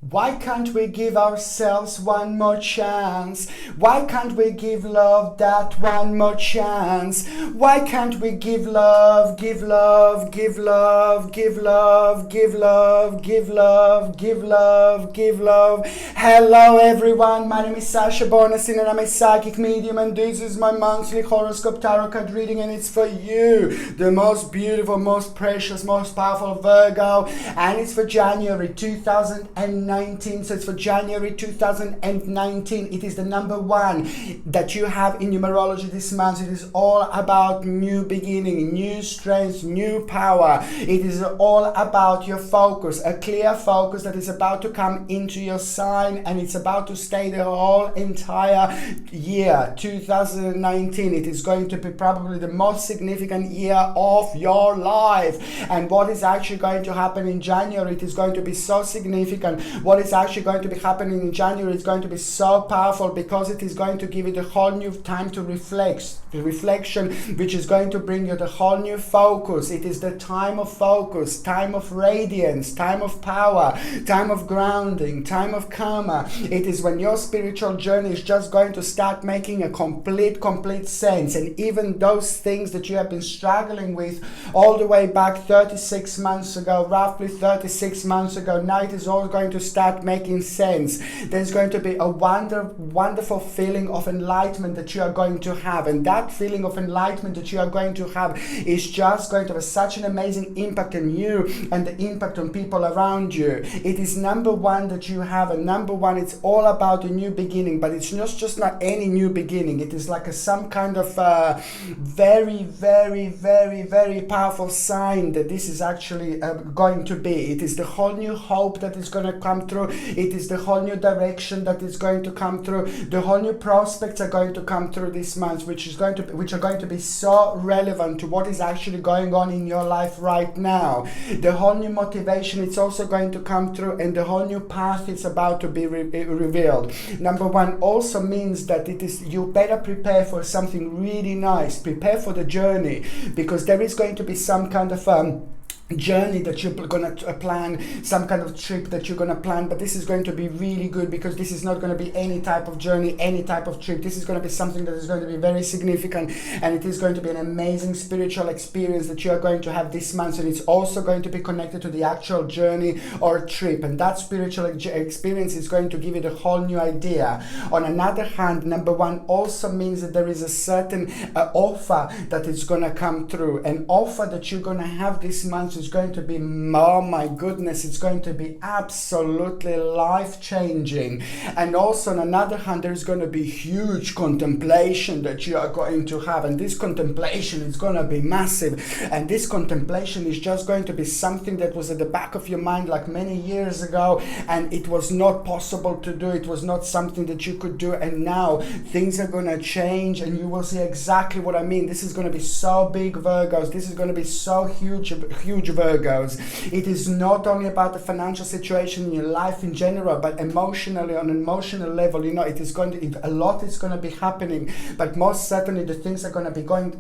Why can't we give ourselves one more chance? Why can't we give love that one more chance? Why can't we give love, give love, give love, give love, give love, give love, give love, give love? Hello everyone, my name is Sasha Bonasin and I'm a psychic medium, and this is my monthly horoscope tarot card reading, and it's for you, the most beautiful, most precious, most powerful Virgo, and it's for January 2019. So it's for January 2019. It is the number one that you have in numerology this month. It is all about new beginning, new strength, new power. It is all about your focus, a clear focus that is about to come into your sign, and it's about to stay the whole entire year 2019. It is going to be probably the most significant year of your life. And what is actually going to happen in January, it is going to be so significant. What is actually going to be happening in January is going to be so powerful, because it is going to give you the whole new time to reflect, the reflection which is going to bring you the whole new focus. It is the time of focus, time of radiance, time of power, time of grounding, time of karma. It is when your spiritual journey is just going to start making a complete sense, and even those things that you have been struggling with all the way back 36 months ago, roughly 36 months ago, now it is all going to start making sense. There's going to be a wonderful feeling of enlightenment that you are going to have, and that feeling of enlightenment that you are going to have is just going to have such an amazing impact on you and the impact on people around you. It is number one that you have, and number one, it's all about a new beginning, but it's just not any new beginning. It is like some kind of very powerful sign that this is actually going to be. It is the whole new hope that is going to come through. It is the whole new direction that is going to come through. The whole new prospects are going to come through this month, which are going to be so relevant to what is actually going on in your life right now. The whole new motivation, it's also going to come through, and the whole new path is about to be revealed. Number one also means that it is, you better prepare for something really nice. Prepare for the journey, because there is going to be some kind of journey that you're gonna plan, some kind of trip that you're gonna plan, but this is going to be really good, because this is not going to be any type of journey, any type of trip. This is going to be something that is going to be very significant, and it is going to be an amazing spiritual experience that you are going to have this month, and it's also going to be connected to the actual journey or trip, and that spiritual experience is going to give you the whole new idea. On another hand, number one also means that there is a certain offer that is going to come through. An offer that you're going to have this month is going to be, oh my goodness, it's going to be absolutely life-changing. And also on another hand, there's going to be huge contemplation that you are going to have, and this contemplation is going to be massive, and this contemplation is just going to be something that was at the back of your mind like many years ago, and it was not possible to do. It was not something that you could do, and now things are going to change, and you will see exactly what I mean. This is going to be so big, Virgos. This is going to be so huge Virgos. It is not only about the financial situation in your life in general, but emotionally, on an emotional level, you know, it is going to, a lot is going to be happening, but most certainly the things are going to be going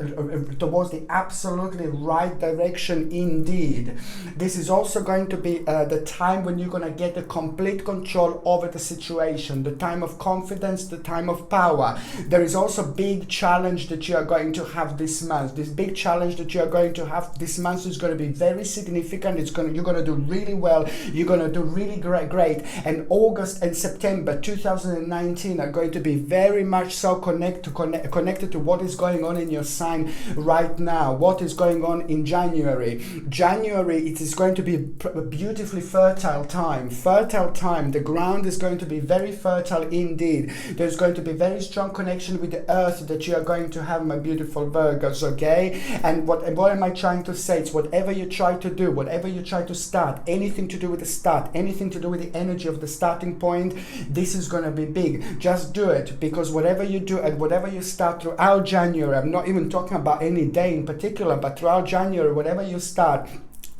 towards the absolutely right direction indeed. This is also going to be the time when you're going to get the complete control over the situation, the time of confidence, the time of power. There is also a big challenge that you are going to have this month. This big challenge that you are going to have this month is going to be very significant. You're going to do really well. You're going to do really great. And August and September 2019 are going to be very much so connected to what is going on in your sign right now. What is going on in January? January, it is going to be a beautifully fertile time. The ground is going to be very fertile indeed. There's going to be very strong connection with the earth that you are going to have, my beautiful Virgos, okay? And what am I trying to say? It's whatever you try to do, whatever you try to start, anything to do with the start, anything to do with the energy of the starting point, this is going to be big. Just do it, because whatever you do and whatever you start throughout January, I'm not even talking about any day in particular, but throughout January, whatever you start,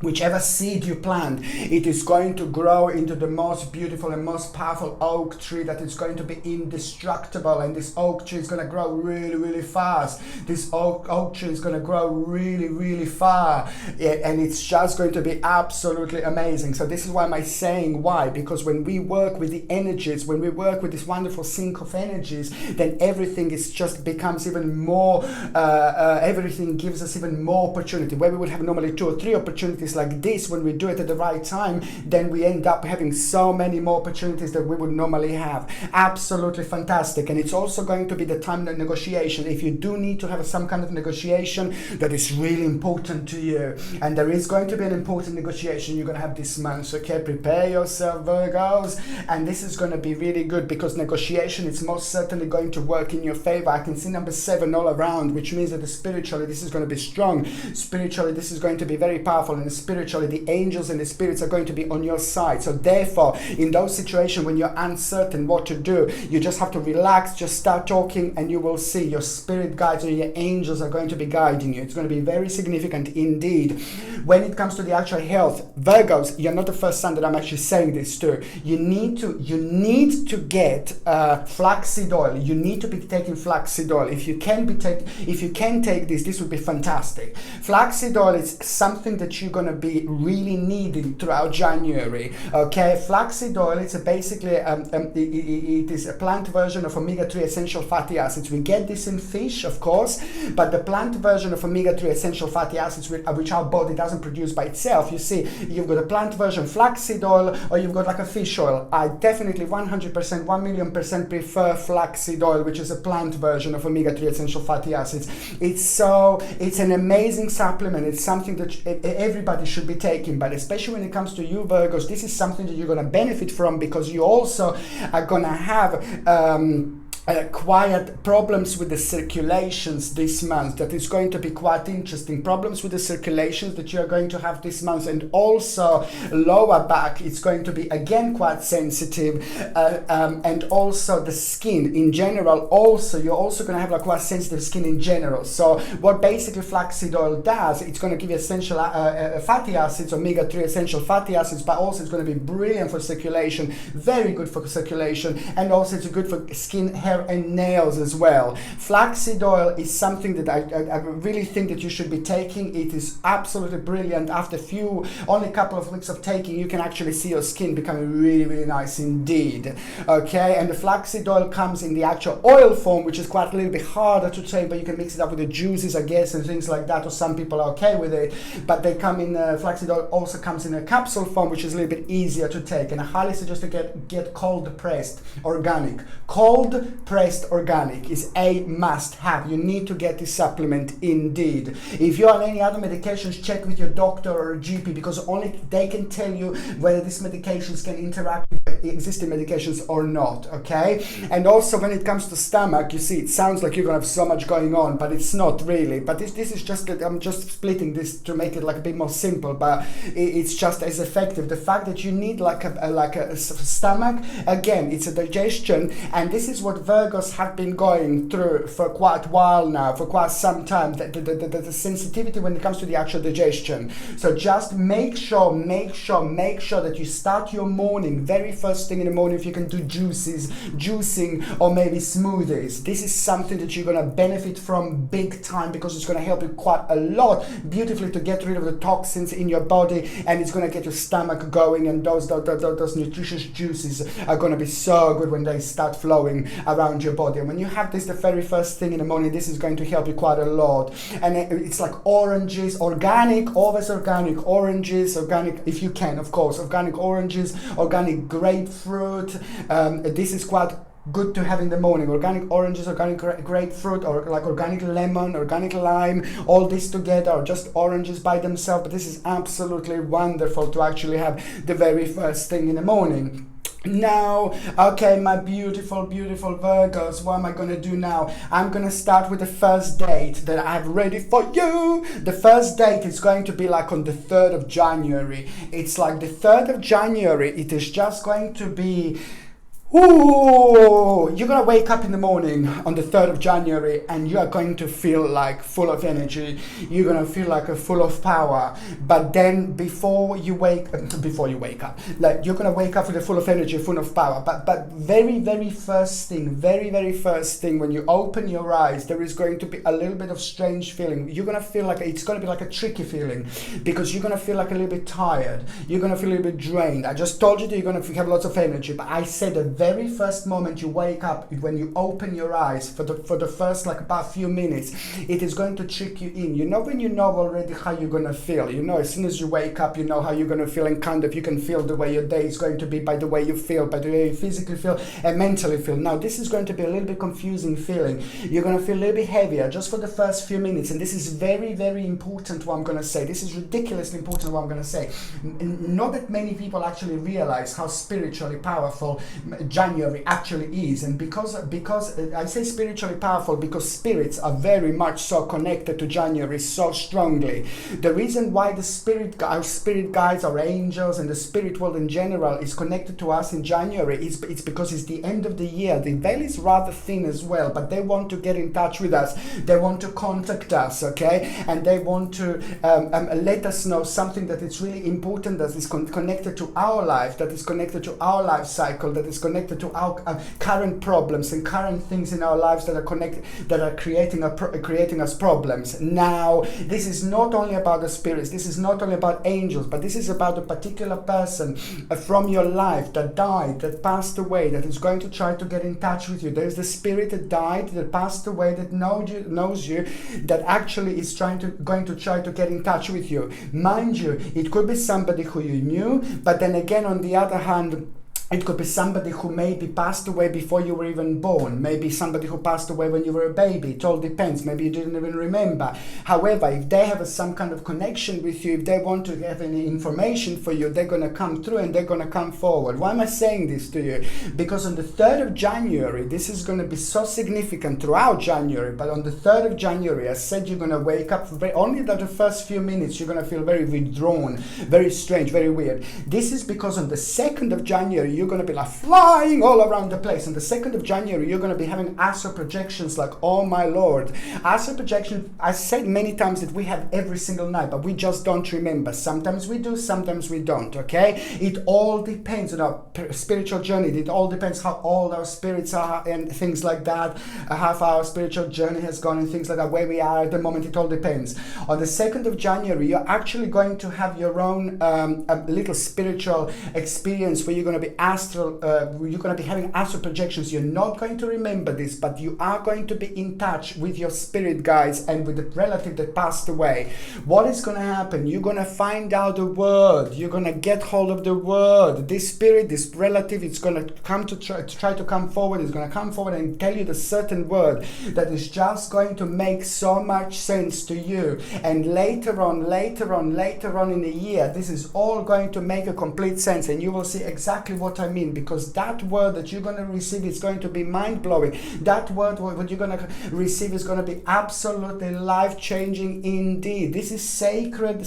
whichever seed you plant, it is going to grow into the most beautiful and most powerful oak tree that is going to be indestructible. And this oak tree is going to grow really, really fast. This oak tree is going to grow really, really far. And it's just going to be absolutely amazing. So this is why I'm saying why. Because when we work with the energies, when we work with this wonderful sync of energies, then everything is just becomes even more, everything gives us even more opportunity. Where we would have normally 2 or 3 opportunities like this, when we do it at the right time, then we end up having so many more opportunities that we would normally have. Absolutely fantastic. And it's also going to be the time of negotiation. If you do need to have some kind of negotiation that is really important to you, and there is going to be an important negotiation you're going to have this month, okay? Prepare yourself, Virgos, and this is going to be really good, because negotiation is most certainly going to work in your favor. I can see number 7 all around, which means that spiritually this is going to be strong. Spiritually this is going to be very powerful, and spiritually the angels and the spirits are going to be on your side. So therefore, in those situations when you're uncertain what to do, you just have to relax, just start talking, and you will see your spirit guides or your angels are going to be guiding you. It's going to be very significant indeed. When it comes to the actual health, Virgos, you're not the first sign that I'm actually saying this to. You need to get flaxseed oil. You need to be taking flaxseed oil. If you can take this would be fantastic. Flaxseed oil is something that you're going to be really needing throughout January. Okay, flaxseed oil, it's basically it is a plant version of omega-3 essential fatty acids. We get this in fish, of course, but the plant version of omega-3 essential fatty acids, which our body doesn't produce by itself. You see, you've got a plant version flaxseed oil, or you've got like a fish oil. I definitely 100%, 1,000,000% prefer flaxseed oil, which is a plant version of omega-3 essential fatty acids. It's an amazing supplement. It's something that everybody should be taking, but especially when it comes to you, Virgos, this is something that you're going to benefit from, because you also are going to have quiet problems with the circulations this month. That is going to be quite interesting. Problems with the circulations that you are going to have this month, and also lower back, it's going to be again quite sensitive, and also the skin in general. Also, you're also going to have like quite sensitive skin in general. So what basically flaxseed oil does, it's going to give you essential fatty acids, omega-3 essential fatty acids, but also it's going to be brilliant for circulation, very good for circulation, and also it's good for skin, hair and nails as well. Flaxseed oil is something that I really think that you should be taking. It is absolutely brilliant. After only a couple of weeks of taking, you can actually see your skin becoming really, really nice indeed. Okay, and the flaxseed oil comes in the actual oil form, which is quite a little bit harder to take, but you can mix it up with the juices, I guess, and things like that, or some people are okay with it. But they come in, flaxseed oil also comes in a capsule form, which is a little bit easier to take, and I highly suggest to get cold pressed organic. Cold pressed organic is a must have. You need to get this supplement indeed. If you're on any other medications, check with your doctor or GP, because only they can tell you whether these medications can interact with existing medications or not. Okay, and also when it comes to stomach, you see, it sounds like you're gonna have so much going on, but it's not really. But this is just that I'm just splitting this to make it like a bit more simple, but it's just as effective. The fact that you need like a stomach, again, it's a digestion, and this is what Virgos have been going through for quite a while now, for quite some time, the sensitivity when it comes to the actual digestion. So just make sure that you start your morning, very first thing in the morning, if you can do juicing, or maybe smoothies. This is something that you're going to benefit from big time, because it's going to help you quite a lot beautifully to get rid of the toxins in your body, and it's going to get your stomach going, and those nutritious juices are going to be so good when they start flowing around your body. And when you have this the very first thing in the morning, this is going to help you quite a lot. And it's like oranges, organic, always organic oranges, organic if you can, of course, organic oranges, organic grapefruit. This is quite good to have in the morning. Organic oranges, organic grapefruit, or like organic lemon, organic lime, all this together, or just oranges by themselves. But this is absolutely wonderful to actually have the very first thing in the morning. Now, okay, my beautiful Virgos, what am I going to do now? I'm going to start with the first date that I have ready for you. The first date is going to be like on the 3rd of January. It's like the 3rd of January. It is just going to be Ooh, you're gonna wake up in the morning on the 3rd of January and you are going to feel like full of energy. You're gonna feel like full of power. But then before you wake up, like you're gonna wake up with a full of energy, full of power. But very first thing, very first thing, when you open your eyes, there is going to be a little bit of strange feeling. You're gonna feel like it's gonna be like a tricky feeling because you're gonna feel like a little bit tired. You're gonna feel a little bit drained. I just told you that you're gonna have lots of energy, but I said the very first moment you wake up, when you open your eyes for the first like about few minutes, it is going to trick you in. You know, when you know already how you're gonna feel, you know, as soon as you wake up, you know how you're gonna feel, and kind of you can feel the way your day is going to be by the way you feel, by the way you physically feel and mentally feel. Now this is going to be a little bit confusing feeling. You're gonna feel a little bit heavier just for the first few minutes, and this is very important what I'm gonna say. This is ridiculously important what I'm gonna say. Not that many people actually realize how spiritually powerful January actually is, and because I say spiritually powerful because spirits are very much so connected to January so strongly. The reason why our spirit guides, our angels, and the spirit world in general is connected to us in January is it's because it's the end of the year. The veil is rather thin as well, but they want to get in touch with us. They want to contact us, okay, and they want to let us know something that is really important, that is connected to our life, that is connected to our life cycle, that is connected to our current problems and current things in our lives that are connected, that are creating us problems. Now, this is not only about the spirits, this is not only about angels, but this is about a particular person from your life that died, that passed away, that is going to try to get in touch with you. There's the spirit that died, that passed away, that knows you, that actually is going to try to get in touch with you. Mind you, it could be somebody who you knew, but then again, on the other hand, it could be somebody who maybe passed away before you were even born. Maybe somebody who passed away when you were a baby. It all depends. Maybe you didn't even remember. However, if they have some kind of connection with you, if they want to have any information for you, they're going to come through and they're going to come forward. Why am I saying this to you? Because on the 3rd of January, this is going to be so significant throughout January, but on the 3rd of January, I said you're going to wake up, only that the first few minutes, you're going to feel very withdrawn, very strange, very weird. This is because on the 2nd of January, you're going to be like flying all around the place. On the 2nd of January, you're going to be having astral projections like, oh my Lord. Astral projection, I said many times that we have every single night, but we just don't remember. Sometimes we do, sometimes we don't, okay? It all depends on our spiritual journey. It all depends how old our spirits are and things like that, how far our spiritual journey has gone and things like that, where we are at the moment. It all depends. On the 2nd of January, you're actually going to have your own a little spiritual experience where you're going to be you're going to be having astral projections. You're not going to remember this, but you are going to be in touch with your spirit guides and with the relative that passed away. What is going to happen? You're going to find out the word. You're going to get hold of the word. This spirit, this relative, it's going to come to try to come forward. It's going to come forward and tell you the certain word that is just going to make so much sense to you. And later on in the year, this is all going to make a complete sense, and you will see exactly what I mean, because that word that you're going to receive is going to be mind-blowing. That word, what you're going to receive, is going to be absolutely life-changing indeed. This is sacred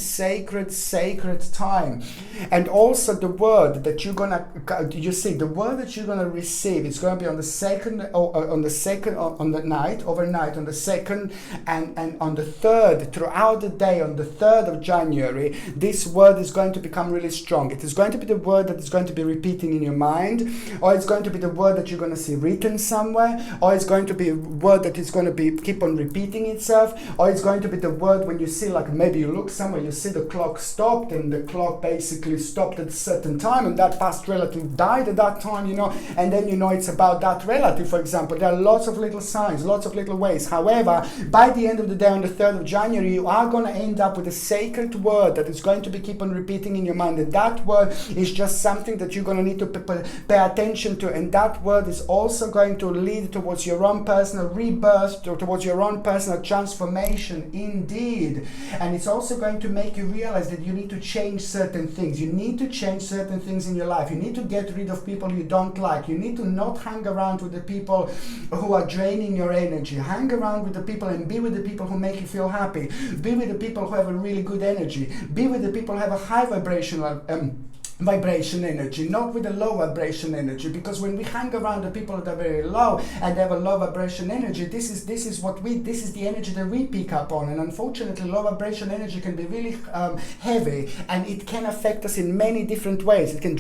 time. And also the word that you're going to, you see, the word that you're going to receive is going to be on the second, on the night, overnight, on the 2nd and on the 3rd, throughout the day, on the 3rd of January, this word is going to become really strong. It is going to be the word that is going to be repeating in your mind, or it's going to be the word that you're going to see written somewhere, or it's going to be a word that is going to be keep on repeating itself, or it's going to be the word when you see, like, maybe you look somewhere, you see the clock stopped, and the clock basically stopped at a certain time, and that past relative died at that time, you know, and then you know it's about that relative, for example. There are lots of little signs, lots of little ways. However, by the end of the day, on the 3rd of January, you are going to end up with a sacred word that is going to be keep on repeating in your mind, and that word is just something that you're going to need to pay attention to, and that word is also going to lead towards your own personal rebirth, towards your own personal transformation indeed. And it's also going to make you realize that you need to change certain things. You need to change certain things in your life. You need to get rid of people you don't like. You need to not hang around with the people who are draining your energy. Hang around with the people and be with the people who make you feel happy. Be with the people who have a really good energy. Be with the people who have a high vibrational vibration energy, not with a low vibration energy, because when we hang around the people that are very low and they have a low vibration energy, this is the energy that we pick up on. And unfortunately, low vibration energy can be really heavy, and it can affect us in many different ways. It can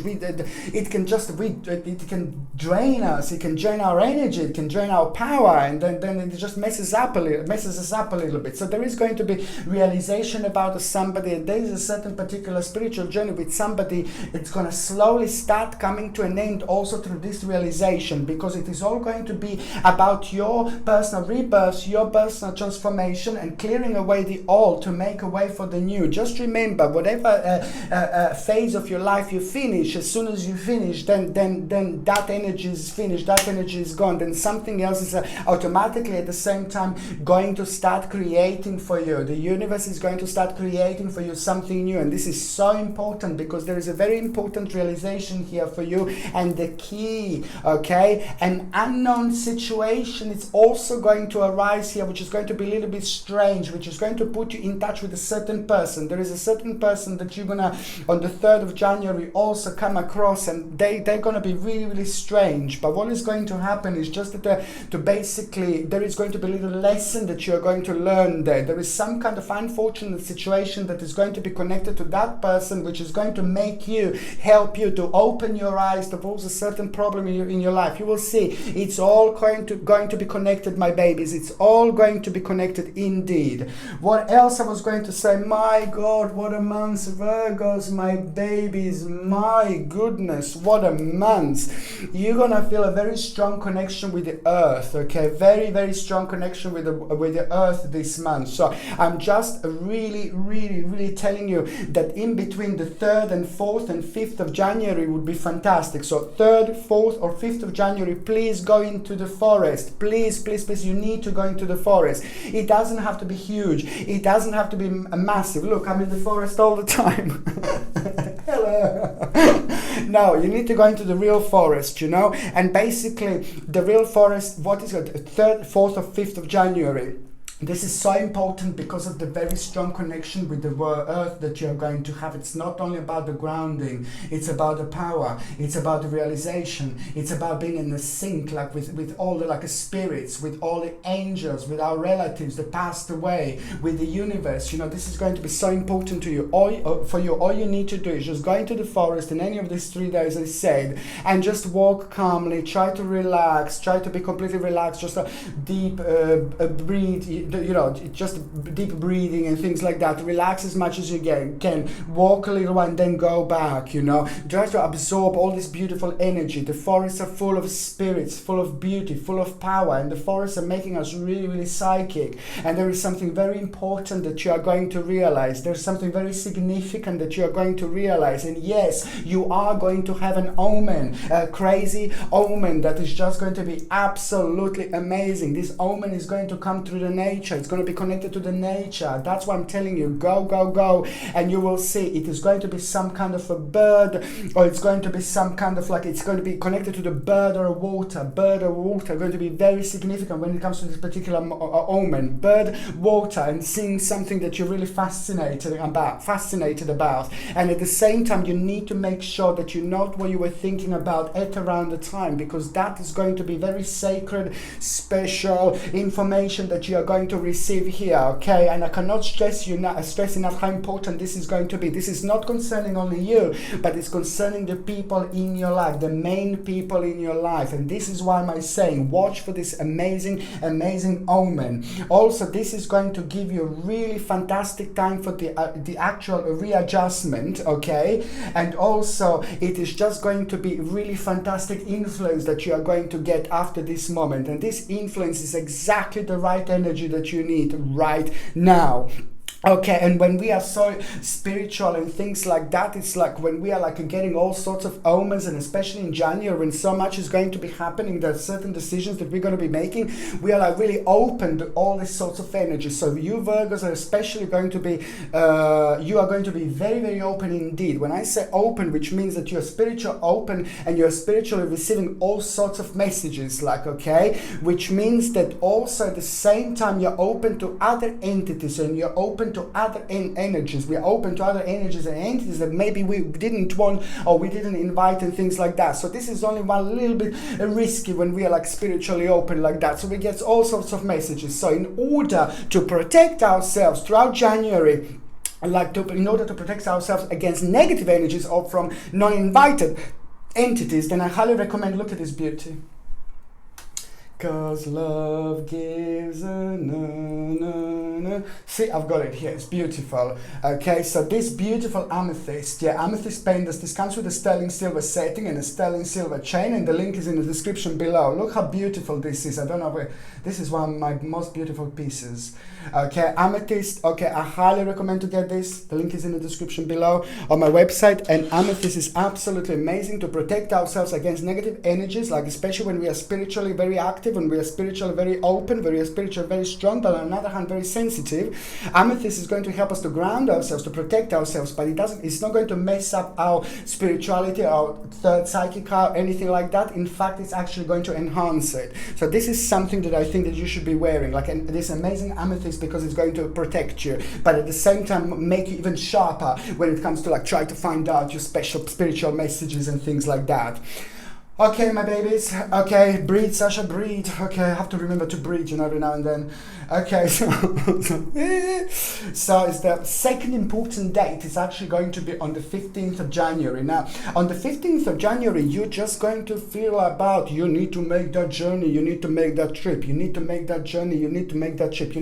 drain us, it can drain our energy, it can drain our power, and then it just messes us up a little bit. So there is going to be realization about somebody, and there is a certain particular spiritual journey with somebody. It's going to slowly start coming to an end also through this realization, because it is all going to be about your personal rebirth, your personal transformation, and clearing away the old to make a way for the new. Just remember, whatever phase of your life you finish, as soon as you finish, then that energy is finished, that energy is gone, then something else is automatically at the same time going to start creating for you. The universe is going to start creating for you something new, and this is so important, because there is a very important realization here for you. And the key, okay, an unknown situation is also going to arise here, which is going to be a little bit strange, which is going to put you in touch with a certain person. There is a certain person that you're gonna, on the 3rd of January, also come across, and they're gonna be really, really strange. But what is going to happen is just that there is going to be a little lesson that you're going to learn there. There is some kind of unfortunate situation that is going to be connected to that person, which is going to help you to open your eyes to a certain problem in your life. You will see it's all going to be connected, my babies. It's all going to be connected indeed. What else I was going to say? My God, what a month, Virgos, my babies. My goodness, what a month. You're gonna feel a very strong connection with the earth, okay? Very, very strong connection with the earth this month. So I'm just really, really, really telling you that in between the 3rd and 4th and 5th of January would be fantastic. So 3rd, 4th or 5th of January, please go into the forest. Please, please, please, you need to go into the forest. It doesn't have to be huge. It doesn't have to be massive. Look, I'm in the forest all the time. Hello. No, you need to go into the real forest, you know. And basically, the real forest, what is it? 3rd, 4th or 5th of January. This is so important because of the very strong connection with the earth that you're going to have. It's not only about the grounding, it's about the power, it's about the realization, it's about being in the sync, like with all the spirits, with all the angels, with our relatives that passed away, with the universe. You know, this is going to be so important to you. All you need to do is just go into the forest in any of these 3 days I said, and just walk calmly, try to relax, try to be completely relaxed, just a deep breathe, just deep breathing and things like that. Relax as much as you can. Walk a little and then go back, you know. Try to absorb all this beautiful energy. The forests are full of spirits, full of beauty, full of power, and the forests are making us really, really psychic. And there is something very important that you are going to realize. There's something very significant that you are going to realize. And yes, you are going to have an omen, a crazy omen that is just going to be absolutely amazing. This omen is going to come through the nature. It's going to be connected to the nature. That's why I'm telling you, go, and you will see it is going to be some kind of a bird, or it's going to be some kind of it's going to be connected to the bird or water. Bird or water are going to be very significant when it comes to this particular omen. Bird, water, and seeing something that you're really fascinated about. And at the same time, you need to make sure that you know what you were thinking about at around the time, because that is going to be very sacred, special information that you are going to receive here, okay? And I cannot stress enough how important this is going to be. This is not concerning only you, but it's concerning the people in your life, the main people in your life. And this is why I'm saying, watch for this amazing omen. Also, this is going to give you a really fantastic time for the actual readjustment, okay? And also, it is just going to be really fantastic influence that you are going to get after this moment. And this influence is exactly the right energy that you need right now. Okay, and when we are so spiritual and things like that, it's like when we are getting all sorts of omens, and especially in January when so much is going to be happening, there are certain decisions that we're going to be making, we are really open to all these sorts of energy. So you Virgos are especially going to be, you are going to be very, very open indeed. When I say open, which means that you're spiritual open and you're spiritually receiving all sorts of messages, okay, which means that also at the same time you're open to other entities and you're open open to other energies. We are open to other energies and entities that maybe we didn't want or we didn't invite and things like that. So this is only one little bit risky when we are like spiritually open like that. So we get all sorts of messages. So in order to protect ourselves throughout January, in order to protect ourselves against negative energies or from non-invited entities, then I highly recommend, look at this beauty. Cause love gives a na. See, I've got it here. It's beautiful. Okay, so this beautiful amethyst, amethyst paint. This comes with a sterling silver setting and a sterling silver chain, and the link is in the description below. Look how beautiful this is. I don't know where. This is one of my most beautiful pieces. Okay, amethyst. Okay, I highly recommend to get this. The link is in the description below on my website. And amethyst is absolutely amazing to protect ourselves against negative energies, like especially when we are spiritually very active, when we are spiritually very open, when we are spiritually very strong, but on the other hand very sensitive. Amethyst is going to help us to ground ourselves, to protect ourselves, but it's not going to mess up our spirituality, our third psychic or anything like that. In fact, it's actually going to enhance it. So this is something that I think that you should be wearing, like this amazing amethyst, because it's going to protect you, but at the same time make you even sharper when it comes to like try to find out your special spiritual messages and things like that. Okay, my babies. Okay, breathe, Sasha, breathe. Okay, I have to remember to breathe, every now and then. Okay, so it's the second important date. It's actually going to be on the 15th of January. Now, on the 15th of January, you're just going to feel about, you need to make that journey, you need to make that trip, you need to make that journey, you need to make that trip.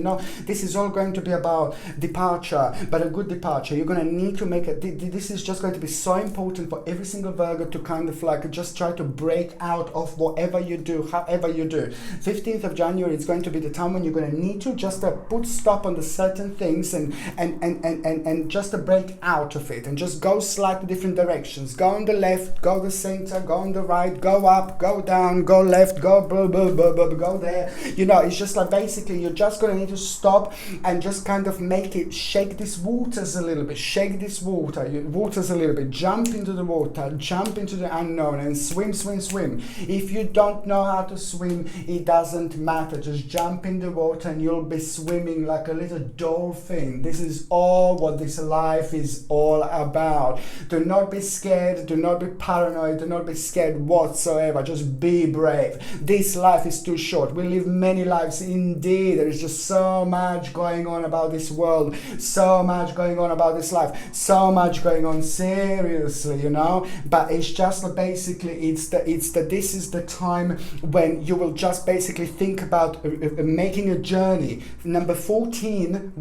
This is all going to be about departure, but a good departure. You're going to need to make it. This is just going to be so important for every single Virgo to kind of like just try to break out of whatever you do, however you do. 15th of January is going to be the time when you're going to need to just put stop on the certain things and just to break out of it and just go slightly different directions. Go on the left, go the center, go on the right, go up, go down, go left, go blah, blah, blah, blah, go there. It's just like basically you're just going to need to stop and just kind of make it, shake these waters a little bit, shake this waters a little bit, jump into the water, jump into the unknown and swim. If you don't know how to swim, it doesn't matter. Just jump in the water and you'll be swimming like a little dolphin. This is all what this life is all about. Do not be scared. Do not be paranoid. Do not be scared whatsoever. Just be brave. This life is too short. We live many lives indeed. There is just so much going on about this world. So much going on about this life. So much going on seriously, But it's just basically, this is the time when you will just basically think about making a journey. Number 14,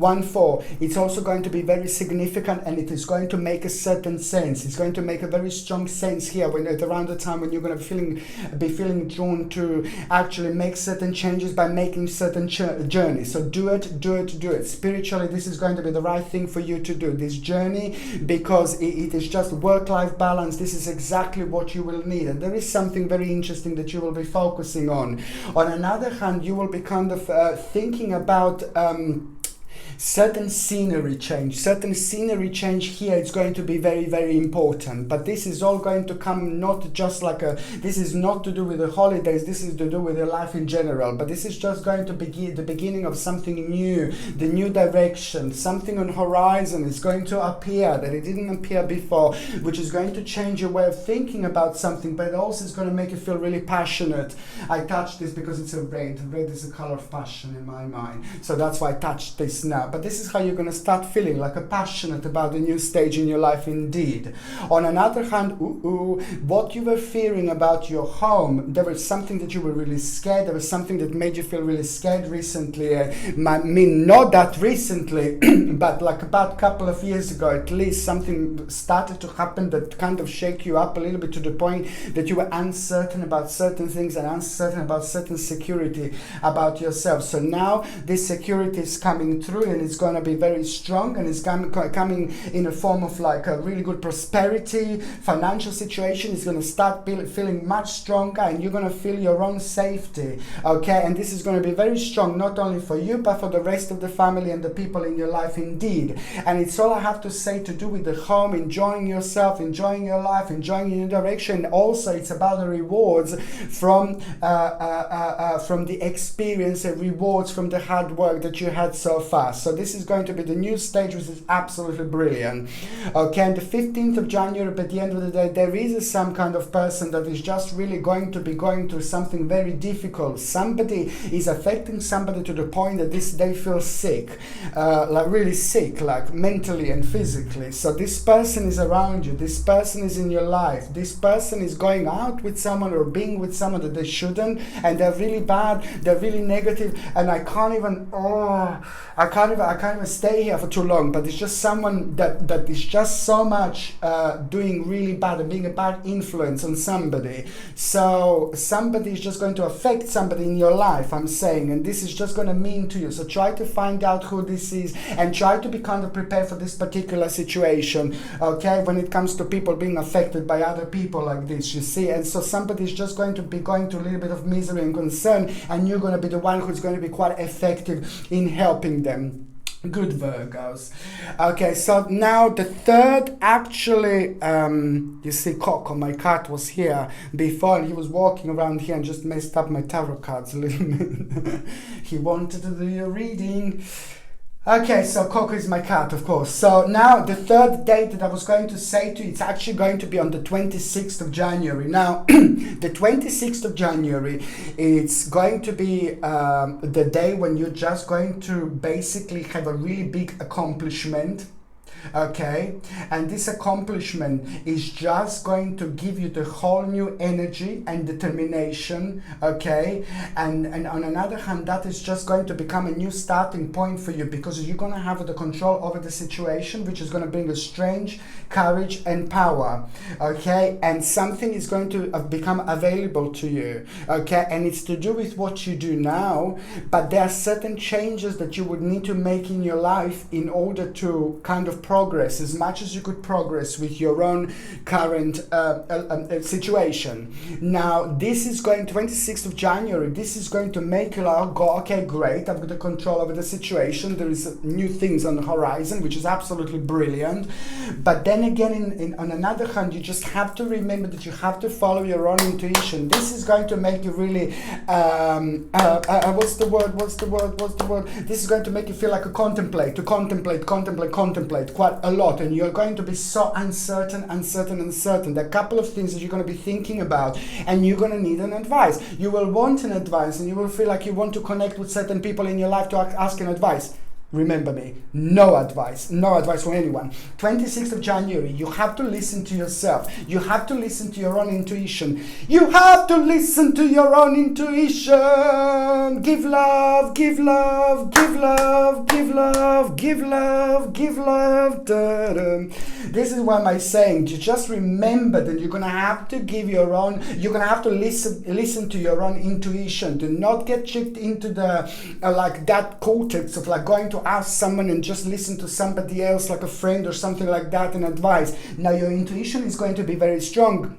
it's also going to be very significant, and it is going to make a certain sense. It's going to make a very strong sense here when at around the time when you're going to be feeling drawn to actually make certain changes by making certain journeys. So do it. Spiritually, this is going to be the right thing for you to do, this journey, because it is just work-life balance. This is exactly what you will need, and there is something very interesting that you will be focusing on. On another hand, you will be kind of thinking about certain scenery change here. It's going to be very, very important, but this is all going to come not just like this is not to do with the holidays, this is to do with your life in general, but this is just going to begin the beginning of something new, the new direction, something on horizon is going to appear that it didn't appear before, which is going to change your way of thinking about something, but also is going to make you feel really passionate. I touched this because it's a red is a color of passion in my mind, so that's why I touched this now. But this is how you're going to start feeling like passionate about the new stage in your life indeed. On another hand, what you were fearing about your home, there was something that you were really scared, there was something that made you feel really scared recently. Not that recently, but like about a couple of years ago at least, something started to happen that kind of shake you up a little bit to the point that you were uncertain about certain things and uncertain about certain security about yourself. So now this security is coming through, and it's going to be very strong, and it's coming in a form of like a really good prosperity. Financial situation is going to start feeling much stronger, and you're going to feel your own safety. Okay, and this is going to be very strong, not only for you but for the rest of the family and the people in your life indeed. And it's all I have to say to do with the home, enjoying yourself, enjoying your life, enjoying your direction. Also, it's about the rewards from the experience and rewards from the hard work that you had so far. So this is going to be the new stage, which is absolutely brilliant. Okay, and the 15th of January, but at the end of the day, there is some kind of person that is just really going to be going through something very difficult. Somebody is affecting somebody to the point that they feel sick, like really sick, like mentally and physically. So this person is around you, this person is in your life, this person is going out with someone or being with someone that they shouldn't, and they're really bad, they're really negative, and I can't even stay here for too long, but it's just someone that is just so much doing really bad and being a bad influence on somebody. So somebody is just going to affect somebody in your life, I'm saying, and this is just going to mean to you. So try to find out who this is and try to be kind of prepared for this particular situation, okay, when it comes to people being affected by other people like this, you see. And so somebody is just going to be going through a little bit of misery and concern, and you're going to be the one who's going to be quite effective in helping them. Good, Virgos. Okay, so now the third, actually, you see Coco, my cat, was here before, and he was walking around here and just messed up my tarot cards a little bit. He wanted to do a reading. Okay, so Coco is my cat, of course. So now the third date that I was going to say to you, it's actually going to be on the 26th of January. Now, the 26th of January, it's going to be the day when you're just going to basically have a really big accomplishment. Okay, and this accomplishment is just going to give you the whole new energy and determination. Okay, and on another hand, that is just going to become a new starting point for you, because you're going to have the control over the situation, which is going to bring a strange courage and power. Okay, and something is going to become available to you. Okay, and it's to do with what you do now, but there are certain changes that you would need to make in your life in order to kind of progress as much as you could progress with your own current situation. Now, this is going 26th of January. This is going to make you like, go, okay, great, I've got the control over the situation. There is new things on the horizon, which is absolutely brilliant. But then again, on another hand, you just have to remember that you have to follow your own intuition. This is going to make you really, what's the word? This is going to make you feel like a contemplate quite a lot, and you're going to be so uncertain. There are a couple of things that you're going to be thinking about, and you're going to need an advice. You will want an advice, and you will feel like you want to connect with certain people in your life to ask an advice. Remember me, no advice from anyone. 26th of January, you have to listen to yourself. You have to listen to your own intuition. You have to listen to your own intuition. Give love, give love, give love, give love, give love, give love. Da-da. This is what I'm saying. You just remember that you're gonna have to give your own. You're gonna have to listen to your own intuition. Do not get tricked into the like that cortex of like going to ask someone and just listen to somebody else, like a friend or something like that, and advice. Now your intuition is going to be very strong.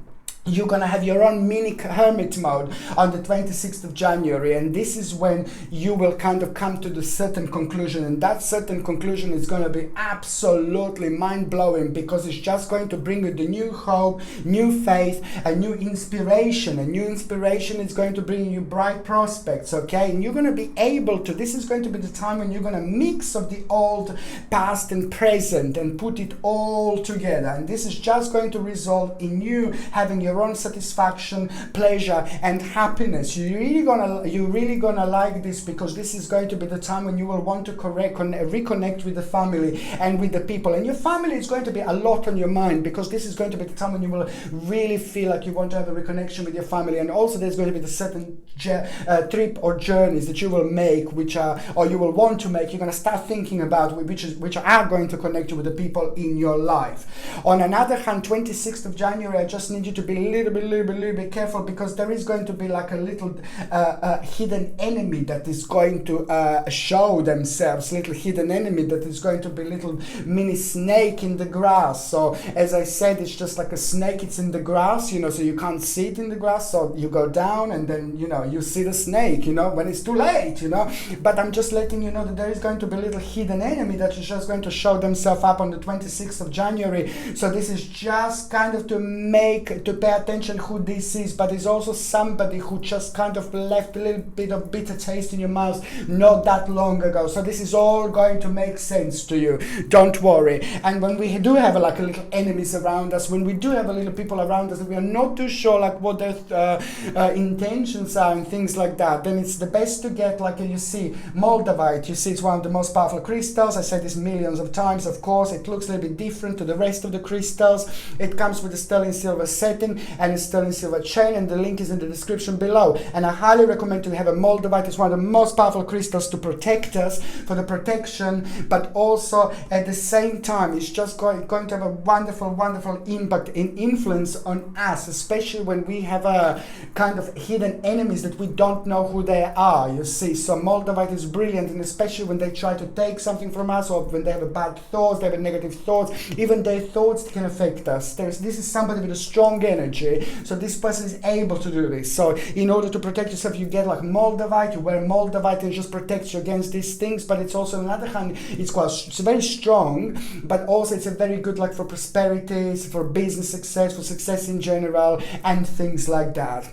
You're going to have your own mini hermit mode on the 26th of January, and this is when you will kind of come to the certain conclusion, and that certain conclusion is going to be absolutely mind-blowing, because it's just going to bring you the new hope, new faith, a new inspiration. A new inspiration is going to bring you bright prospects, okay? And you're going to be able to, this is going to be the time when you're going to mix of the old, past and present and put it all together, and this is just going to result in you having your own satisfaction, pleasure and happiness. You're really gonna like this, because this is going to be the time when you will want to reconnect with the family and with the people, and your family is going to be a lot on your mind, because this is going to be the time when you will really feel like you want to have a reconnection with your family. And also there's going to be the certain trip or journeys that you will make, which are, or you will want to make, you're going to start thinking about, which are going to connect you with the people in your life. On another hand, 26th of January, I just need you to be a little bit careful, because there is going to be like a little hidden enemy that is going to show themselves, little hidden enemy that is going to be little mini snake in the grass. So as I said, it's just like a snake, it's in the grass, you know, so you can't see it in the grass, so you go down and then, you know, you see the snake, you know, when it's too late, you know. But I'm just letting you know that there is going to be a little hidden enemy that is just going to show themselves up on the 26th of January. So this is just kind of to pay pay attention who this is, but it's also somebody who just kind of left a little bit of bitter taste in your mouth not that long ago. So this is all going to make sense to you. Don't worry. And when we do have like a little enemies around us, when we do have a little people around us that we are not too sure like what their intentions are and things like that, then it's the best to get like you see Moldavite. You see, it's one of the most powerful crystals. I said this millions of times. Of course, it looks a little bit different to the rest of the crystals. It comes with a sterling silver setting and a sterling silver chain, and the link is in the description below. And I highly recommend to have a Moldavite. It's one of the most powerful crystals to protect us, for the protection, but also at the same time it's just going to have a wonderful impact and influence on us, especially when we have a kind of hidden enemies that we don't know who they are, you see. So Moldavite is brilliant, and especially when they try to take something from us, or when they have a bad thoughts, they have a negative thoughts, even their thoughts can affect us. This is somebody with a strong energy, so this person is able to do this. So in order to protect yourself, you get like Moldavite, you wear Moldavite, and it just protects you against these things. But it's also, on the other hand, it's very strong, but also it's a very good like for prosperity, for business success, for success in general, and things like that.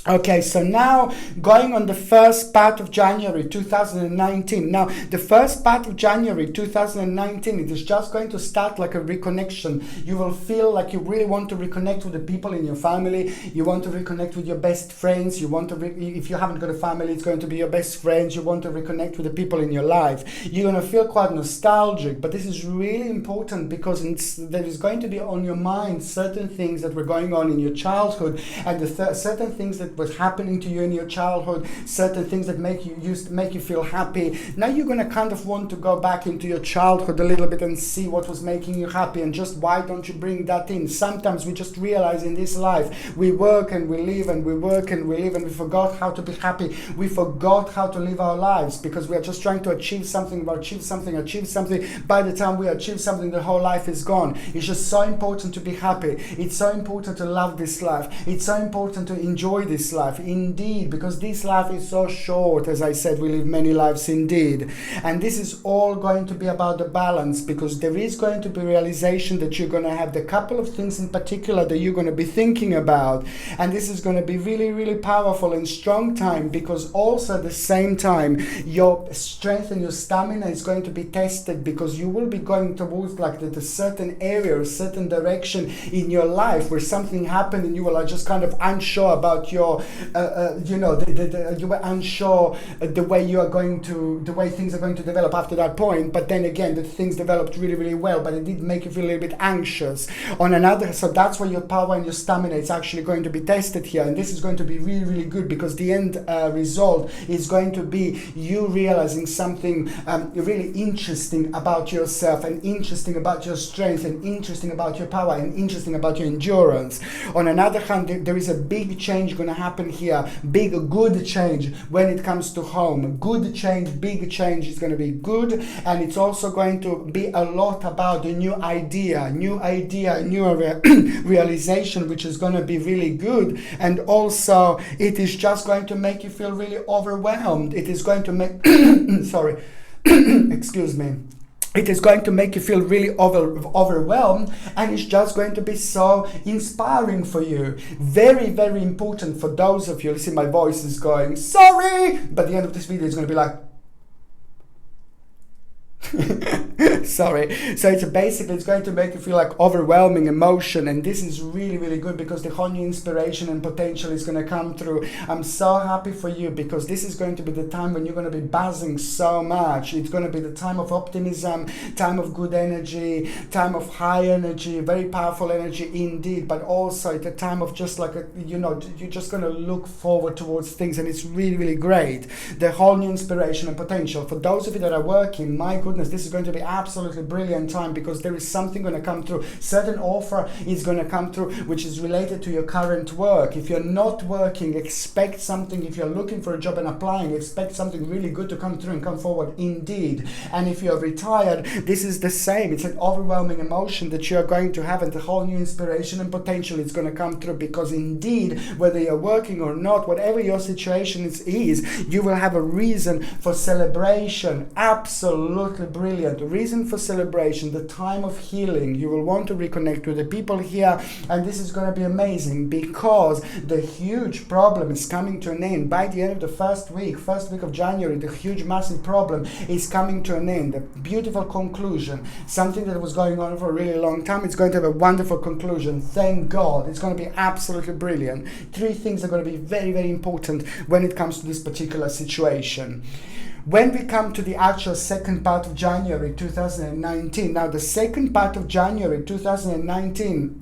Okay, so now going on the first part of January 2019. Now, the first part of January 2019, it is just going to start like a reconnection. You will feel like you really want to reconnect with the people in your family. You want to reconnect with your best friends. You want to, if you haven't got a family, it's going to be your best friends. You want to reconnect with the people in your life. You're going to feel quite nostalgic, but this is really important because there is going to be on your mind certain things that were going on in your childhood, and certain things that was happening to you in your childhood, certain things that make you feel happy. Now you're going to kind of want to go back into your childhood a little bit and see what was making you happy, and just why don't you bring that in. Sometimes we just realize in this life we work and we live and we work and we live, and we forgot how to be happy. We forgot how to live our lives because we are just trying to achieve something. By the time we achieve something, the whole life is gone. It's just so important to be happy. It's so important to love this life. It's so important to enjoy this life, indeed, because this life is so short. As I said, we live many lives indeed, and this is all going to be about the balance, because there is going to be realization that you're going to have the couple of things in particular that you're going to be thinking about, and this is going to be really powerful and strong time, because also at the same time your strength and your stamina is going to be tested, because you will be going towards like the certain area or certain direction in your life where something happened and you were like just kind of unsure about your you were unsure the way things are going to develop after that point. But then again, the things developed really well, but it did make you feel a little bit anxious. So that's where your power and your stamina is actually going to be tested here, and this is going to be really good, because the end result is going to be you realizing something really interesting about yourself, and interesting about your strength, and interesting about your power, and interesting about your endurance. On another hand, there is a big change going to happen here, good change when it comes to home. Good change, big change is going to be good, and it's also going to be a lot about the new idea, new realization, which is going to be really good. And also it is just going to make you feel really overwhelmed. It is going to make sorry excuse me. It is going to make you feel really overwhelmed, and it's just going to be so inspiring for you. Very important for those of you. See, my voice is going, sorry, but the end of this video is going to be like, sorry. So it's going to make you feel like overwhelming emotion, and this is really good, because the whole new inspiration and potential is going to come through. I'm so happy for you, because this is going to be the time when you're going to be buzzing so much. It's going to be the time of optimism, time of good energy, time of high energy, very powerful energy indeed, but also it's a time of just like you're just going to look forward towards things, and it's really great. The whole new inspiration and potential. For those of you that are working, my goodness, this is going to be absolutely brilliant time, because there is something going to come through. Certain offer is going to come through which is related to your current work. If you're not working, expect something. If you're looking for a job and applying, expect something really good to come through and come forward indeed. And if you're retired, this is the same. It's an overwhelming emotion that you're going to have, and the whole new inspiration and potential is going to come through, because indeed, whether you're working or not, whatever your situation is, you will have a reason for celebration. Absolutely brilliant. A reason for of celebration, the time of healing. You will want to reconnect with the people here, and this is going to be amazing because the huge problem is coming to an end. By the end of the first week of January, the huge massive problem is coming to an end. A beautiful conclusion. Something that was going on for a really long time, it's going to have a wonderful conclusion. Thank God. It's going to be absolutely brilliant. 3 things are going to be very, very important when it comes to this particular situation. When we come to the actual second part of January 2019, now the second part of January 2019,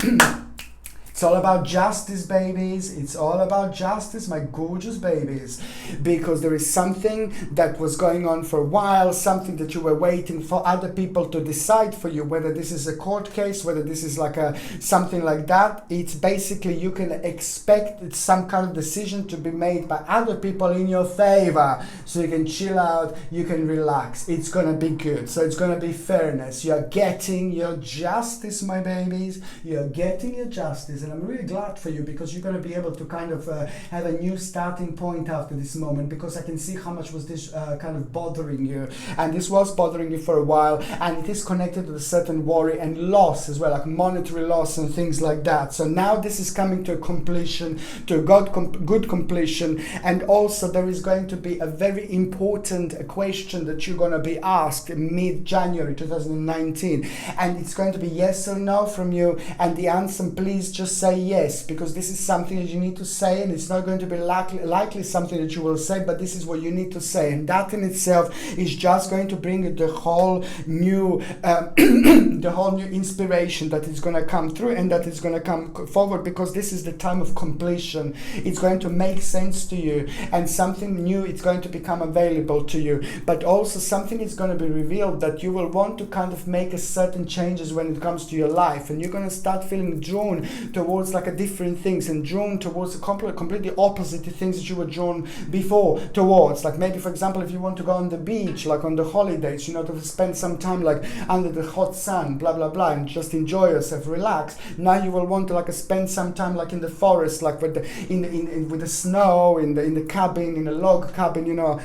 it's all about justice, babies. It's all about justice, my gorgeous babies. Because there is something that was going on for a while, something that you were waiting for other people to decide for you, whether this is a court case, whether this is like something like that. It's basically you can expect some kind of decision to be made by other people in your favor. So you can chill out, you can relax. It's going to be good. So it's going to be fairness. You're getting your justice, my babies. You're getting your justice. And I'm really glad for you because you're going to be able to kind of have a new starting point after this moment, because I can see how much was this kind of bothering you, and this was bothering you for a while, and it is connected to a certain worry and loss as well, like monetary loss and things like that. So now this is coming to a completion, to a good completion, and also there is going to be a very important question that you're going to be asked mid-January 2019, and it's going to be yes or no from you, and the answer, please just say yes, because this is something that you need to say, and it's not going to be likely something that you will say, but this is what you need to say, and that in itself is just going to bring the whole new the whole new inspiration that is going to come through and that is going to come forward, because this is the time of completion. It's going to make sense to you, and something new is going to become available to you, but also something is going to be revealed that you will want to kind of make a certain changes when it comes to your life, and you're going to start feeling drawn towards like a different things, and drawn towards completely opposite to things that you were drawn before towards. Like maybe, for example, if you want to go on the beach, like on the holidays, you know, to spend some time like under the hot sun, blah blah blah, and just enjoy yourself, relax. Now you will want to like spend some time like in the forest, like with with the snow, in the cabin, in a log cabin, you know,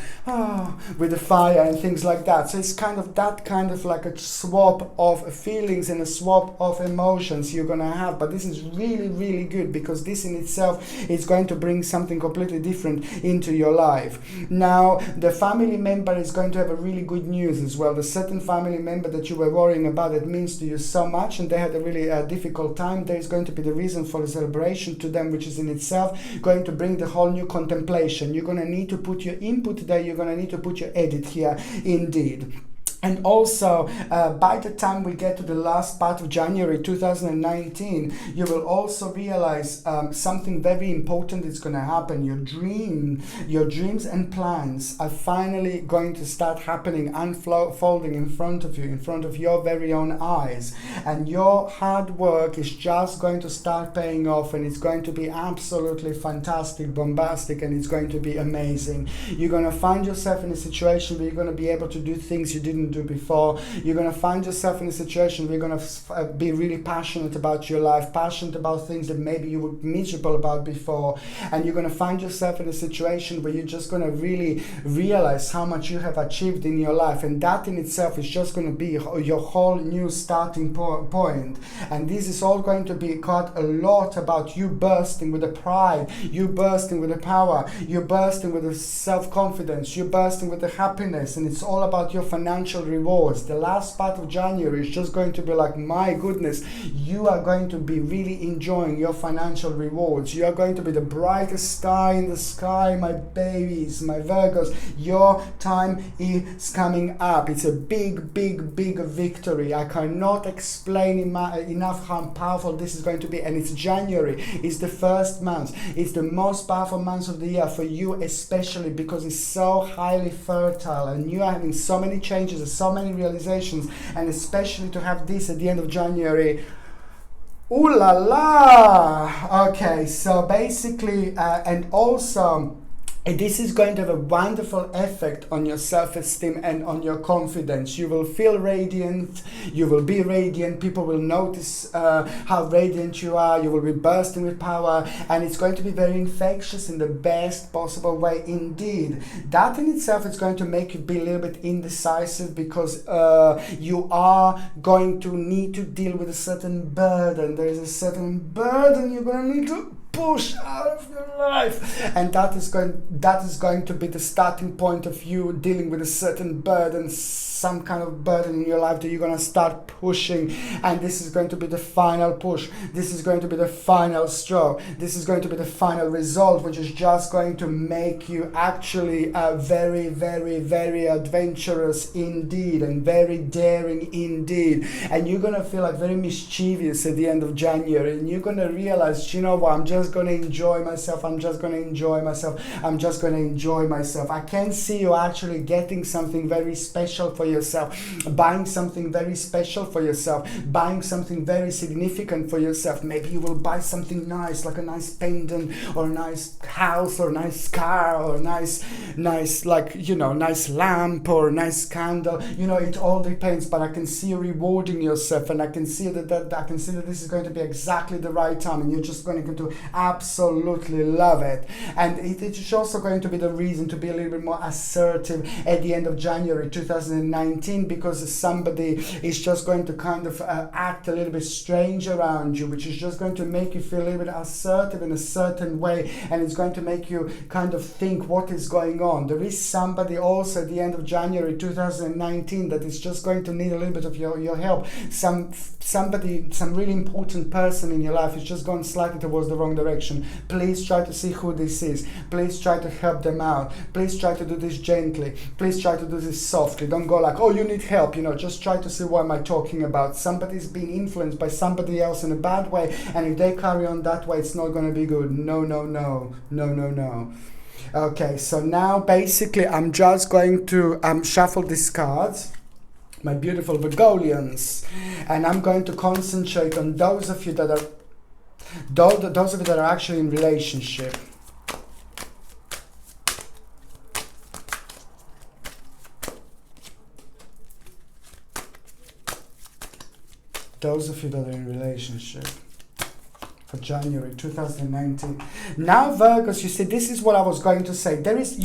with the fire and things like that. So it's kind of that kind of like a swap of feelings and a swap of emotions you're gonna have. But this is really, really good, because this in itself is going to bring something completely different into your life. Now, the family member is going to have a really good news as well. The certain family member that you were worrying about, that means to you so much, and they had a really difficult time, there is going to be the reason for the celebration to them, which is in itself going to bring the whole new contemplation. You're going to need to put your input there, you're going to need to put your edit here, indeed. And also, by the time we get to the last part of January 2019, you will also realize something very important is going to happen. Your dreams and plans are finally going to start happening, unfolding in front of you, in front of your very own eyes. And your hard work is just going to start paying off, and it's going to be absolutely fantastic, bombastic, and it's going to be amazing. You're going to find yourself in a situation where you're going to be able to do things you didn't do before. You're going to find yourself in a situation where you're going to be really passionate about your life, passionate about things that maybe you were miserable about before, and you're going to find yourself in a situation where you're just going to really realize how much you have achieved in your life, and that in itself is just going to be your whole new starting point. And this is all going to be quite a lot about you bursting with the pride, you bursting with the power, you bursting with the self-confidence, you bursting with the happiness, and it's all about your financial rewards. The last part of January is just going to be like, my goodness, you are going to be really enjoying your financial rewards. You are going to be the brightest star in the sky, my babies, my Virgos. Your time is coming up. It's a big, big, big victory. I cannot explain enough how powerful this is going to be. And it's January. It's the first month. It's the most powerful month of the year for you, especially because it's so highly fertile, and you are having so many changes, so many realizations, and especially to have this at the end of January. Ooh la la! Okay, so basically, and also And this is going to have a wonderful effect on your self-esteem and on your confidence. You will feel radiant, you will be radiant, people will notice how radiant you are, you will be bursting with power, and it's going to be very infectious in the best possible way indeed. That in itself is going to make you be a little bit indecisive, because you are going to need to deal with a certain burden. There is a certain burden you're going to need to push out of your life, and that is going to be the starting point of you dealing with a certain burden, some kind of burden in your life that you're going to start pushing. And this is going to be the final push, this is going to be the final straw, this is going to be the final result, which is just going to make you actually very, very, very adventurous indeed, and very daring indeed. And you're going to feel like very mischievous at the end of January, and you're going to realize, you know what, I'm just going to enjoy myself, I'm just going to enjoy myself, I'm just going to enjoy myself. I can see you actually getting something very special for yourself, buying something very special for yourself, buying something very significant for yourself. Maybe you will buy something nice, like a nice pendant, or a nice house, or a nice car, or a nice like, you know, nice lamp, or a nice candle. You know, it all depends, but I can see you rewarding yourself, and I can see that I can see that this is going to be exactly the right time, and you're just going to absolutely love it. And it is also going to be the reason to be a little bit more assertive at the end of January 2019, because somebody is just going to kind of act a little bit strange around you, which is just going to make you feel a little bit assertive in a certain way, and it's going to make you kind of think what is going on. There is somebody also at the end of January 2019 that is just going to need a little bit of your help. Some really important person in your life is just gone slightly towards the wrong direction. Please try to see who this is. Please try to help them out. Please try to do this gently. Please try to do this softly. Don't go like, oh, you need help, you know. Just try to see what am I talking about. Somebody's being influenced by somebody else in a bad way, and if they carry on that way, it's not going to be good. No. Okay, so now basically I'm just going to shuffle these cards, my beautiful Virgolians, and I'm going to concentrate on those of you that are actually in relationship. Those of you that are in relationship for January 2019. Now, Virgos, you see, this is what I was going to say. There is,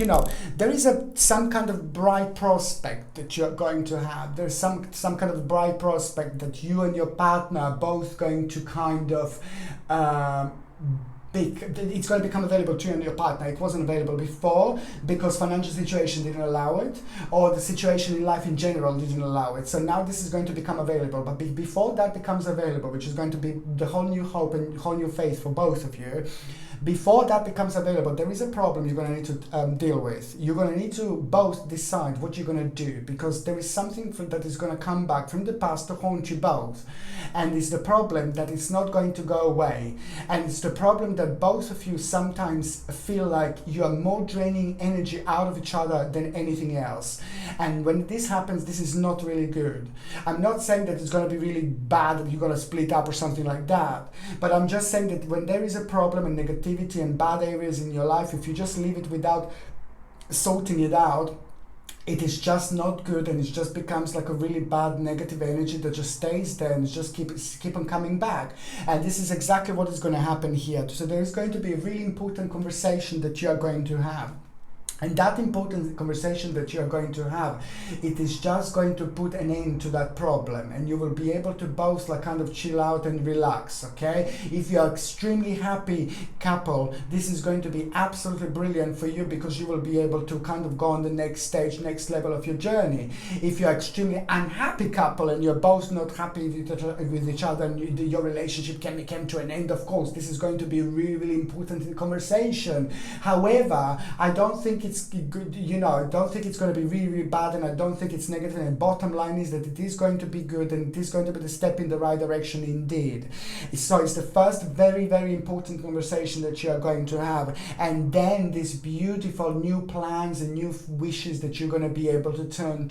some kind of bright prospect that you're going to have. There's some kind of bright prospect that you and your partner are both going to kind of it's going to become available to you and your partner. It wasn't available before because financial situation didn't allow it, or the situation in life in general didn't allow it. So now this is going to become available. But before that becomes available, which is going to be the whole new hope and whole new faith for both of you, before that becomes available, there is a problem you're going to need to deal with. You're going to need to both decide what you're going to do, because there is something that is going to come back from the past to haunt you both. And it's the problem that it's not going to go away. And it's the problem that both of you sometimes feel like you are more draining energy out of each other than anything else. And when this happens, this is not really good. I'm not saying that it's going to be really bad that you're going to split up or something like that. But I'm just saying that when there is a problem and negativity and bad areas in your life, if you just leave it without sorting it out, it is just not good, and it just becomes like a really bad negative energy that just stays there and it just keep on coming back. And this is exactly what is going to happen here. So there is going to be a really important conversation that you are going to have. And that important conversation that you are going to have, it is just going to put an end to that problem, and you will be able to both like kind of chill out and relax, okay? If you are extremely happy couple, this is going to be absolutely brilliant for you, because you will be able to kind of go on the next stage, next level of your journey. If you are extremely unhappy couple and you're both not happy with each other and your relationship came to an end, of course, this is going to be really, really important in conversation. However, I don't think it's good, you know, I don't think it's going to be really, really bad, and I don't think it's negative. And bottom line is that it is going to be good, and it is going to be the step in the right direction indeed. So it's the first very, very important conversation that you are going to have, and then these beautiful new plans and new wishes that you're going to be able to turn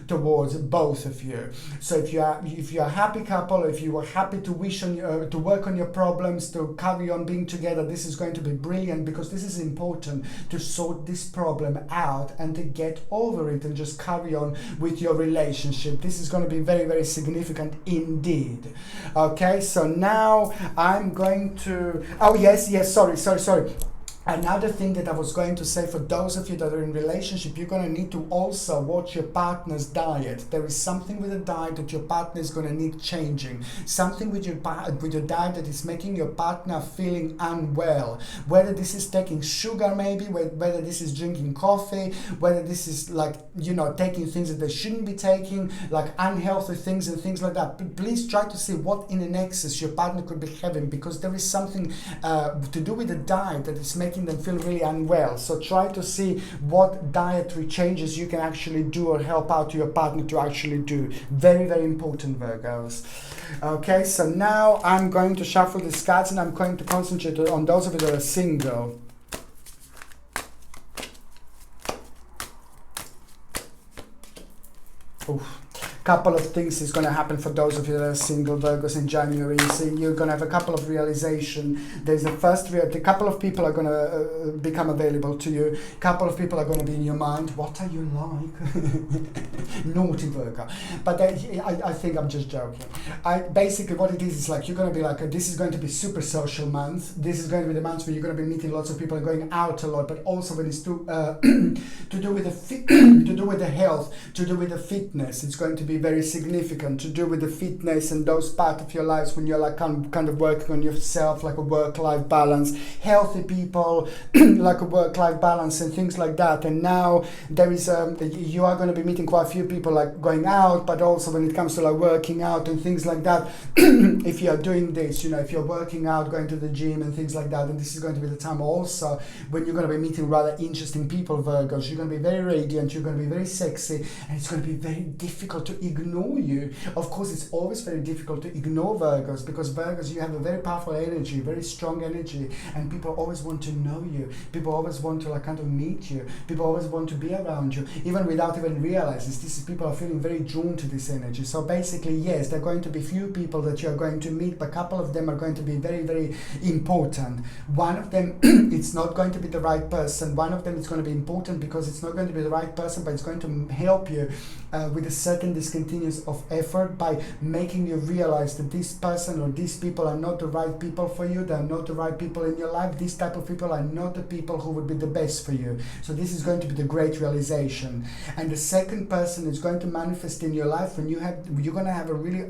towards both of you. So if you're a happy couple, if you are happy to wish on to work on your problems, to carry on being together, this is going to be brilliant, because this is important to sort this problem out and to get over it and just carry on with your relationship. This is going to be very, very significant indeed. Okay, so now I'm going to, oh yes, sorry. Another thing that I was going to say, for those of you that are in relationship, you're going to need to also watch your partner's diet. There is something with the diet that your partner is going to need changing. Something with your diet that is making your partner feeling unwell. Whether this is taking sugar maybe, whether this is drinking coffee, whether this is like, you know, taking things that they shouldn't be taking, like unhealthy things and things like that. Please try to see what in an excess your partner could be having, because there is something to do with the diet that is making them feel really unwell. So try to see what dietary changes you can actually do or help out your partner to actually do. Very, very important, Virgos. Okay, so now I'm going to shuffle these cards, and I'm going to concentrate on those of you that are single. Oof. Couple of things is going to happen for those of you that are single, Virgos, in January. So you're going to have a couple of realization. There's the first a couple of people are going to become available to you. A couple of people are going to be in your mind. What are you like? Naughty Virgo. But I think I'm just joking. Basically what it is like, you're going to be like, this is going to be super social month. This is going to be the month where you're going to be meeting lots of people and going out a lot, but also when it's to do with the health, to do with the fitness. It's going to be very significant, to do with the fitness and those part of your lives when you're like kind of working on yourself, like a work-life balance, healthy people, like a work-life balance and things like that. And now there is you are going to be meeting quite a few people, like going out, but also when it comes to like working out and things like that. If you are doing this, you know, if you're working out, going to the gym and things like that, and this is going to be the time also when you're going to be meeting rather interesting people, Virgos. You're going to be very radiant, you're going to be very sexy, and it's going to be very difficult to ignore you. Of course, it's always very difficult to ignore Virgos, because Virgos, you have a very powerful energy, very strong energy, and people always want to know you. People always want to like kind of meet you. People always want to be around you, even without even realizing this. People are feeling very drawn to this energy. So basically, yes, there are going to be few people that you are going to meet, but a couple of them are going to be very, very important. One of them, it's not going to be the right person. One of them is going to be important because it's not going to be the right person, but it's going to help you with a certain discontinuous of effort by making you realize that this person or these people are not the right people for you. They are not the right people in your life. These type of people are not the people who would be the best for you. So this is going to be the great realization. And the second person is going to manifest in your life when you're going to have a really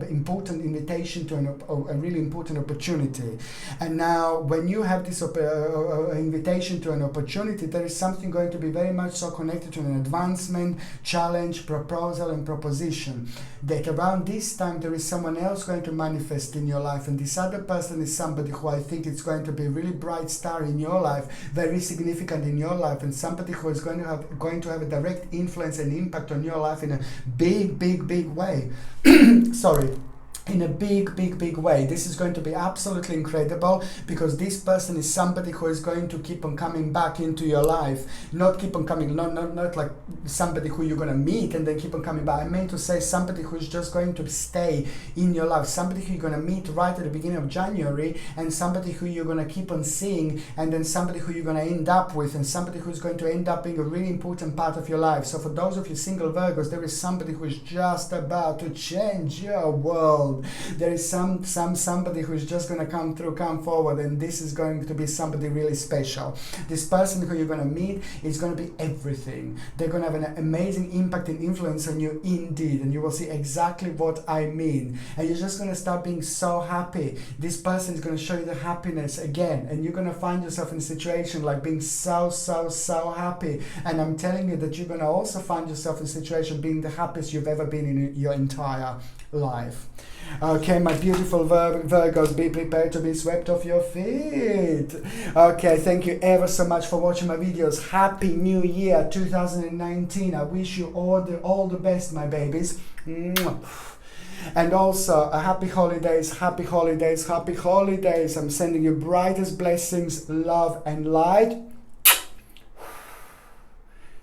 important invitation to a really important opportunity. And now when you have this invitation to an opportunity, there is something going to be very much so connected to an advancement, challenge, proposal and proposition, that around this time there is someone else going to manifest in your life, and this other person is somebody who I think it's going to be a really bright star in your life, very significant in your life, and somebody who is going to have a direct influence and impact on your life in a big way. Sorry. In a big way. This is going to be absolutely incredible, because this person is somebody who is going to keep on coming back into your life. Not keep on coming, not like somebody who you're going to meet and then keep on coming back. I meant to say somebody who is just going to stay in your life, somebody who you're going to meet right at the beginning of January, and somebody who you're going to keep on seeing, and then somebody who you're going to end up with, and somebody who's going to end up being a really important part of your life. So for those of you single Virgos, there is somebody who is just about to change your world. There is somebody who is just going to come forward, and this is going to be somebody really special. This person who you're going to meet is going to be everything. They're going to have an amazing impact and influence on you indeed, and you will see exactly what I mean. And you're just going to start being so happy. This person is going to show you the happiness again, and you're going to find yourself in a situation like being so happy. And I'm telling you that you're going to also find yourself in a situation being the happiest you've ever been in your entire life. Okay, my beautiful Virgos, be prepared to be swept off your feet. Okay, thank you ever so much for watching my videos. Happy New Year 2019. I wish you all the best, my babies. And also, happy holidays, happy holidays, happy holidays. I'm sending you brightest blessings, love and light.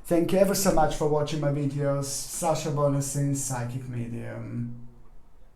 Thank you ever so much for watching my videos. Sasha Bonasin, Psychic Medium.